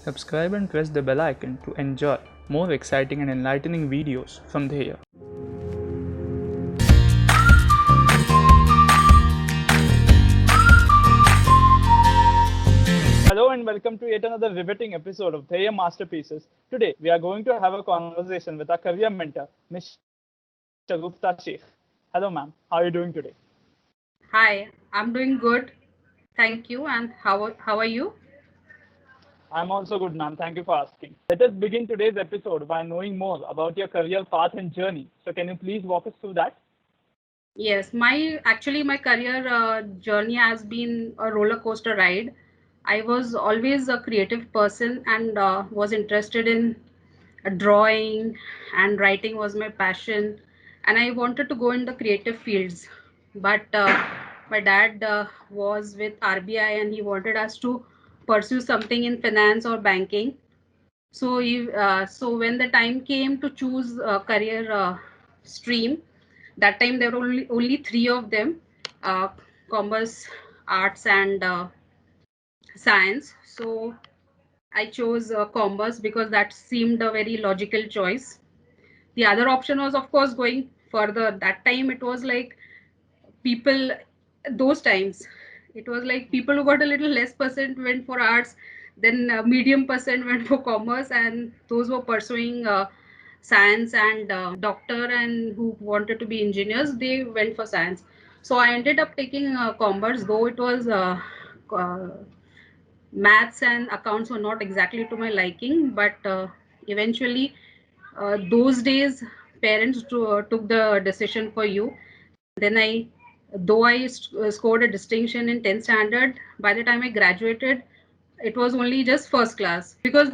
Subscribe and press the bell icon to enjoy more exciting and enlightening videos from Dheya. Hello and welcome to yet another riveting episode of Dheya Masterpieces. Today we are going to have a conversation with our career mentor, Ms. Shagufta Shaikh. Hello ma'am, how are you doing today? Hi, I'm doing good. Thank you. And how are you? I'm also good ma'am, thank you for asking. Let us begin today's episode by knowing more about your career path and journey. So can you please walk us through that? Yes, my career journey has been a roller coaster ride. I was always a creative person and was interested in drawing and writing was my passion, and I wanted to go in the creative fields. But my dad was with RBI and he wanted us to pursue something in finance or banking. So when the time came to choose a career stream, that time there were only three of them: uh, commerce, arts, and science. So I chose commerce because that seemed a very logical choice. The other option was, of course, going further. That time it was like people, those times it was like people who got a little less percent went for arts, then medium percent went for commerce, and those who were pursuing science and doctor and who wanted to be engineers, they went for science. So I ended up taking commerce, though it was uh, maths and accounts were not exactly to my liking, but eventually those days parents took the decision for you. Then though I scored a distinction in 10th standard, by the time I graduated, it was only just first class because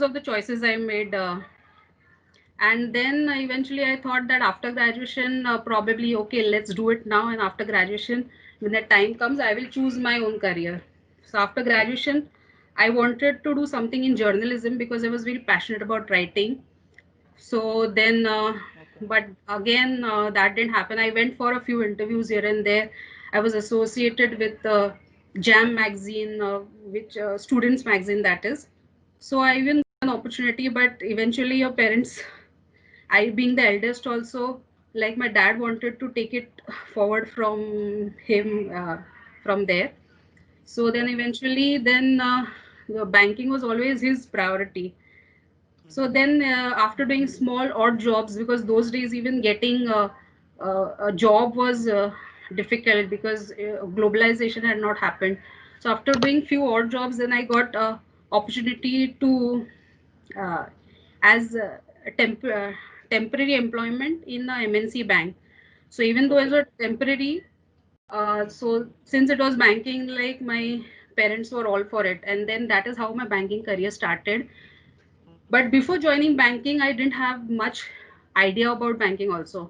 of the choices I made. And then eventually I thought that after graduation, probably okay, let's do it now. And after graduation, when the time comes, I will choose my own career. So after graduation, I wanted to do something in journalism because I was very passionate about writing. So then but again that didn't happen. I went for a few interviews here and there. I was associated with Jam magazine, which students magazine that is. So I even got an opportunity, but eventually your parents, I being the eldest also, like my dad wanted to take it forward from him, from there. So then eventually then the banking was always his priority. So then, after doing small odd jobs, because those days even getting a job was difficult because globalization had not happened. So after doing few odd jobs, then I got opportunity to uh, as a temporary employment in a MNC bank. So even though it Okay. was temporary, so since it was banking, like my parents were all for it, and then that is how my banking career started. But before joining banking, I didn't have much idea about banking also.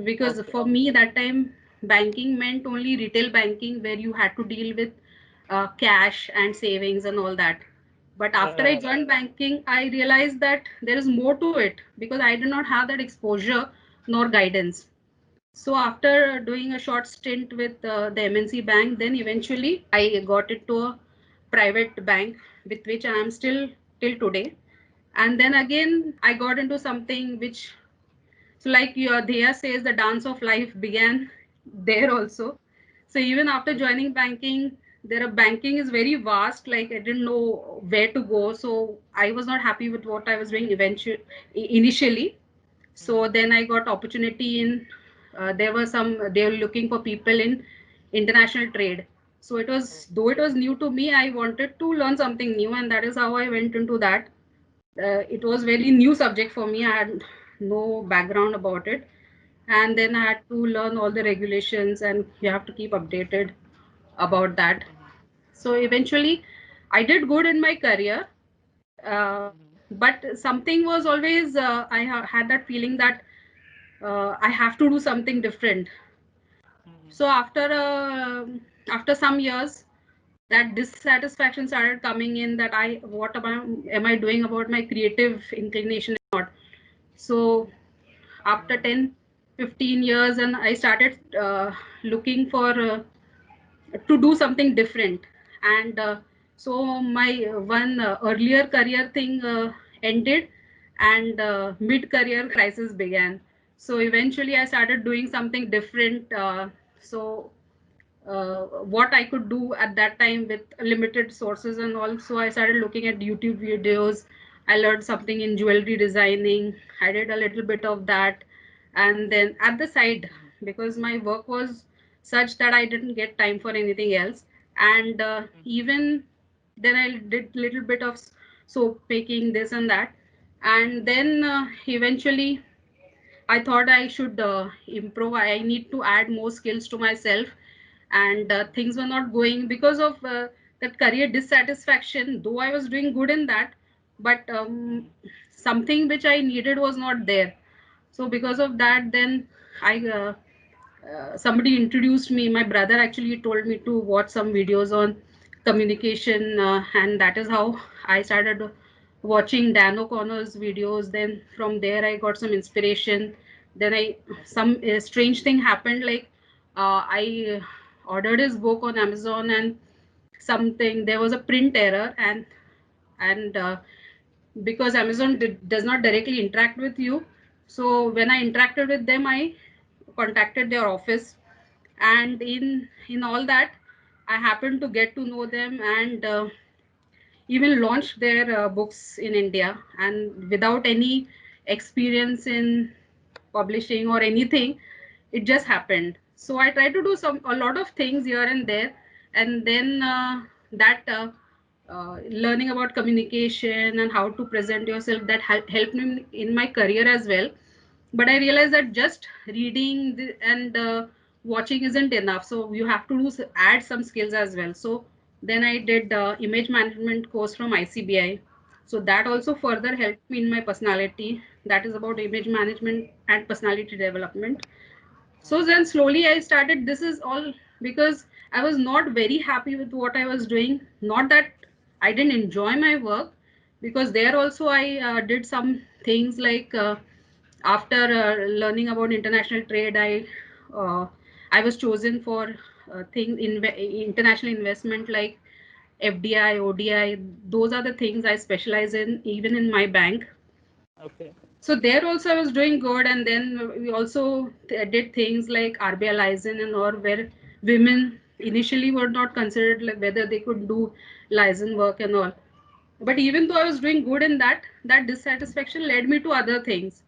Because Okay. for me, that time, banking meant only retail banking where you had to deal with cash and savings and all that. But after I Right. joined banking, I realized that there is more to it because I did not have that exposure nor guidance. So after doing a short stint with the MNC bank, then eventually I got into a private bank with which I am still till today. And then again, I got into something which, so like your Dheya says, the dance of life began there also. So even after joining banking, banking is very vast. Like I didn't know where to go, so I was not happy with what I was doing initially. So then I got opportunity in they were looking for people in international trade. So it was, though it was new to me, I wanted to learn something new, and that is how I went into that. It was very new subject for me. I had no background about it, and then I had to learn all the regulations, and you have to keep updated about that. So eventually, I did good in my career, uh, but something was always had that feeling that I have to do something different. So after some years, that dissatisfaction started coming in, that am I doing about my creative inclination or not. So after 10, 15 years, and I started looking for to do something different. And So my one earlier career thing ended, and mid career crisis began. So eventually I started doing something different. So what I could do at that time with limited sources, and also I started looking at YouTube videos. I learned something in jewelry designing. I did a little bit of that, and then at the side, because my work was such that I didn't get time for anything else, and even then I did little bit of soap making, this and that, and then eventually I thought I should improve. I need to add more skills to myself, and things were not going because of that career dissatisfaction. Though I was doing good in that, but something which I needed was not there. So because of that, then I somebody introduced me. My brother actually told me to watch some videos on communication, and that is how I started watching Dan O'Connor's videos. Then from there, I got some inspiration. Then I some strange thing happened. Like I ordered his book on Amazon, and something there was a print error, and because Amazon does not directly interact with you. So when I interacted with them, I contacted their office, and in all that, I happened to get to know them, and even launched their books in India, and without any experience in publishing or anything, it just happened. So I try to do a lot of things here and there, and then that learning about communication and how to present yourself, that helped me in my career as well. But I realized that just reading and watching isn't enough, so you have to add some skills as well. So then I did image management course from ICBI, so that also further helped me in my personality. That is about image management and personality development. So then slowly I started. This is all because I was not very happy with what I was doing. Not that I didn't enjoy my work, because there also I did some things like after learning about international trade, uh, I was chosen for things in international investment like FDI, ODI. Those are the things I specialize in, even in my bank. Okay. So there also I was doing good, and then we also did things like RBI license and or where women initially were not considered, like whether they could do license work and all. But even though I was doing good in that, that dissatisfaction led me to other things.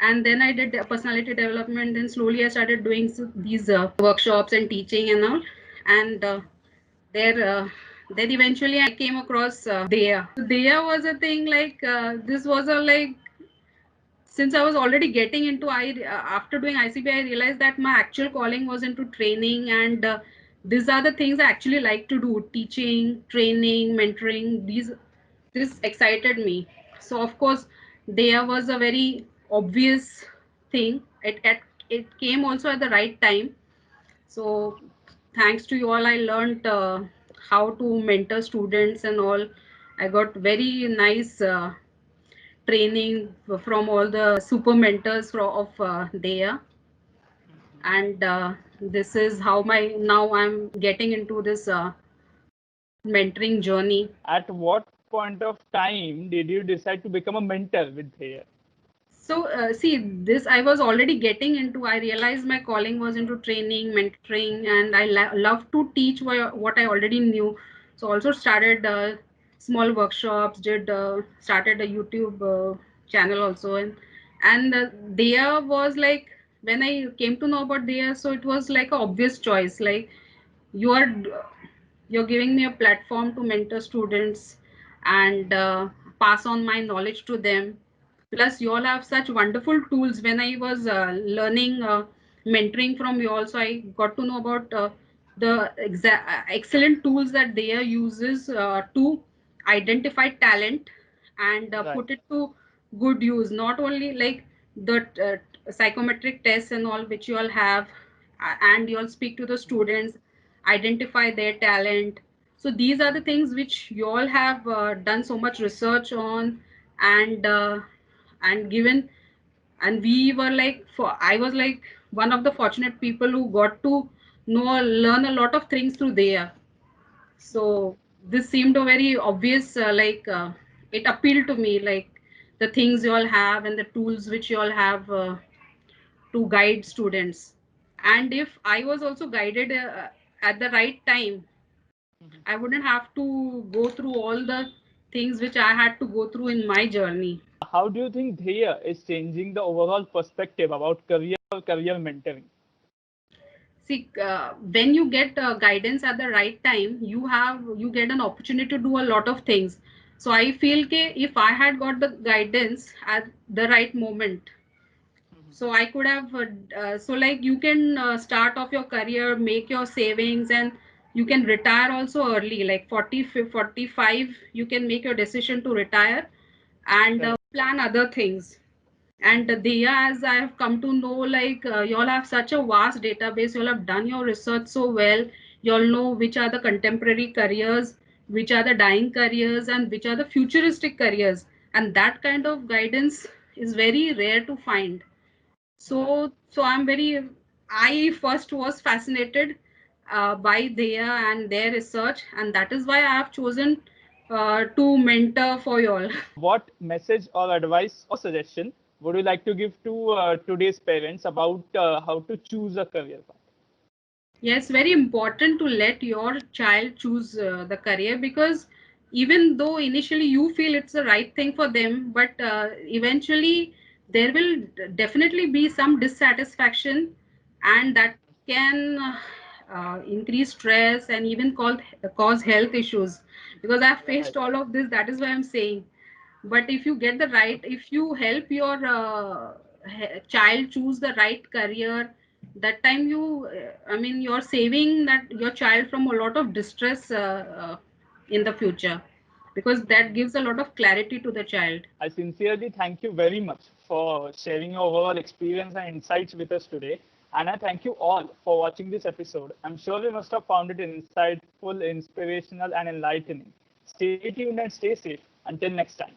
And then I did personality development, and slowly I started doing these workshops and teaching and all. And there, then eventually I came across Dheya. So Dheya was a thing like this was a like, since I was already getting into after doing ICB, I realized that my actual calling was into training, and these are the things I actually like to do: teaching, training, mentoring. This excited me. So of course, there was a very obvious thing. It came also at the right time. So thanks to you all, I learned how to mentor students and all. I got very nice training from all the super mentors of Dheya, and this is how my now I'm getting into this mentoring journey. At what point of time did you decide to become a mentor with Dheya? So see, this I was already getting into. I realized my calling was into training, mentoring, and I love to teach what I already knew. So also started small workshops, did started a YouTube channel also, and Dheya was like, when I came to know about Dheya, so it was like a obvious choice. Like you are you're giving me a platform to mentor students and pass on my knowledge to them. Plus you all have such wonderful tools. When I was learning mentoring from you also, I got to know about the excellent tools that they uses to identify talent and Right. put it to good use. Not only like the psychometric tests and all which you all have, and you all speak to the students, identify their talent. So these are the things which you all have done so much research on, and given, and we were like, for I was like one of the fortunate people who got to know learn a lot of things through there. So this seemed a very obvious, it appealed to me, like the things you all have and the tools which you all have to guide students. And if I was also guided at the right time, I wouldn't have to go through all the things which I had to go through in my journey. How do you think Dheya is changing the overall perspective about career mentoring? See, when you get guidance at the right time, you get an opportunity to do a lot of things. So I feel that if I had got the guidance at the right moment, so I could have so like you can start off your career, make your savings, and you can retire also early, like 40 45 you can make your decision to retire and Correct. plan other things. And Diya, as I have come to know, like you all have such a vast database, you all have done your research so well, you all know which are the contemporary careers, which are the dying careers, and which are the futuristic careers, and that kind of guidance is very rare to find. Right. So I'm very, I first was fascinated by Dheya and their research, and that is why I have chosen to mentor for you all. What message or advice or suggestion would you like to give to today's parents about how to choose a career path? Yes, very important to let your child choose the career, because even though initially you feel it's the right thing for them, but eventually there will definitely be some dissatisfaction, and that can increase stress and even cause health issues. Because I've Right. faced all of this, that is why I'm saying. But if you get the right, if you help your child choose the right career, that time I mean, you're saving that your child from a lot of distress in the future, because that gives a lot of clarity to the child. I sincerely thank you very much for sharing your overall experience and insights with us today. And I thank you all for watching this episode. I'm sure you must have found it insightful, inspirational, and enlightening. Stay tuned and stay safe. Until next time.